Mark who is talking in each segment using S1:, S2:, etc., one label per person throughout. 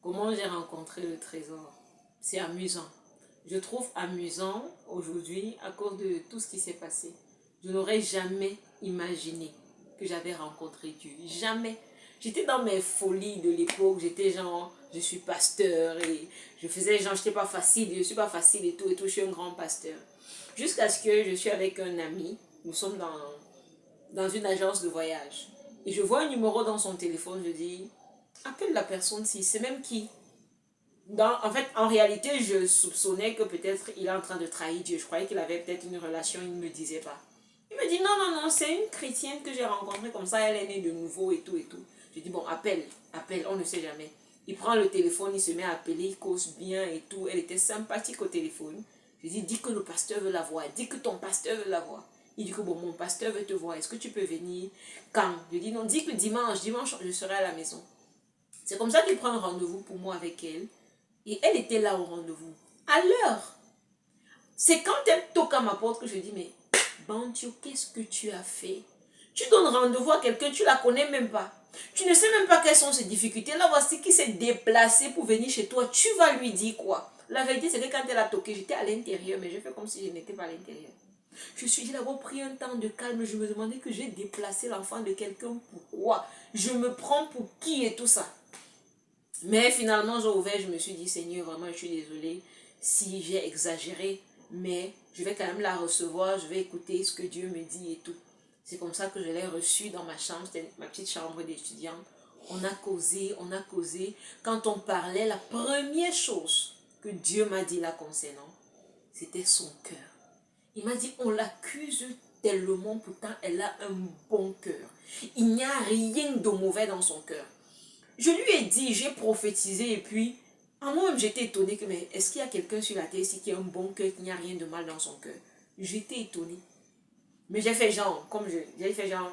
S1: Comment j'ai rencontré le trésor? C'est amusant. Je trouve amusant aujourd'hui à cause de tout ce qui s'est passé. Je n'aurais jamais imaginé que j'avais rencontré Dieu. Jamais. J'étais dans mes folies de l'époque. J'étais genre, je suis pasteur et je faisais genre, je n'étais pas facile, je suis pas facile et tout, je suis un grand pasteur. Jusqu'à ce que je suis avec un ami. Nous sommes dans une agence de voyage. Et je vois un numéro dans son téléphone. Je dis, appelle la personne si c'est même qui. En fait, en réalité, je soupçonnais que peut-être il est en train de trahir Dieu. Je croyais qu'il avait peut-être une relation, il ne me disait pas. Il me dit non, non, non, c'est une chrétienne que j'ai rencontrée comme ça, elle est née de nouveau et tout et tout. Je dis bon, appelle, appelle, on ne sait jamais. Il prend le téléphone, il se met à appeler, il cause bien et tout. Elle était sympathique au téléphone. Je dis que le pasteur veut la voir, dis que ton pasteur veut la voir. Il dit que bon, mon pasteur veut te voir, est-ce que tu peux venir quand? Je dis non, dis que dimanche, je serai à la maison. C'est comme ça qu'il prend un rendez-vous pour moi avec elle. Et elle était là au rendez-vous, à l'heure. C'est quand elle toque à ma porte que je dis, mais Bantio, qu'est-ce que tu as fait? Tu donnes rendez-vous à quelqu'un, tu ne la connais même pas. Tu ne sais même pas quelles sont ses difficultés. Là, voici qui s'est déplacé pour venir chez toi. Tu vas lui dire quoi? La vérité, c'est que quand elle a toqué, j'étais à l'intérieur, mais je fais comme si je n'étais pas à l'intérieur. Je suis dit d'abord pris un temps de calme. Je me demandais que j'ai déplacé l'enfant de quelqu'un. Pourquoi? Je me prends pour qui et tout ça? Mais finalement, j'ai ouvert, je me suis dit, Seigneur, vraiment, je suis désolée si j'ai exagéré, mais je vais quand même la recevoir, je vais écouter ce que Dieu me dit et tout. C'est comme ça que je l'ai reçue dans ma chambre, c'était ma petite chambre d'étudiante. On a causé, on a causé. Quand on parlait, la première chose que Dieu m'a dit la concernant, c'était son cœur. Il m'a dit, on l'accuse tellement, pourtant elle a un bon cœur. Il n'y a rien de mauvais dans son cœur. Je lui ai dit, j'ai prophétisé et puis, en moi-même j'étais étonnée que, mais est-ce qu'il y a quelqu'un sur la terre ici qui a un bon cœur, qu'il n'y a rien de mal dans son cœur? J'étais étonnée. Mais j'ai fait genre,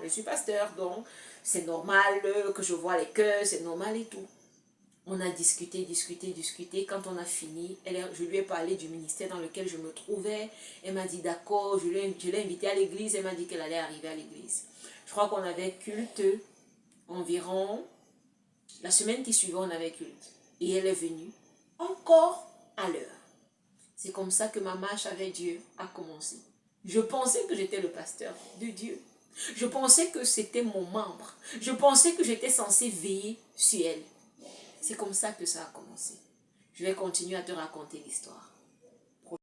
S1: je suis pasteur, donc c'est normal que je vois les cœurs, c'est normal et tout. On a discuté. Quand on a fini, je lui ai parlé du ministère dans lequel je me trouvais. Elle m'a dit d'accord, je l'ai invitée à l'église, elle m'a dit qu'elle allait arriver à l'église. Je crois qu'on avait culte environ. La semaine qui suivait, on avait culte. Et elle est venue encore à l'heure. C'est comme ça que ma marche avec Dieu a commencé. Je pensais que j'étais le pasteur de Dieu. Je pensais que c'était mon membre. Je pensais que j'étais censé veiller sur elle. C'est comme ça que ça a commencé. Je vais continuer à te raconter l'histoire.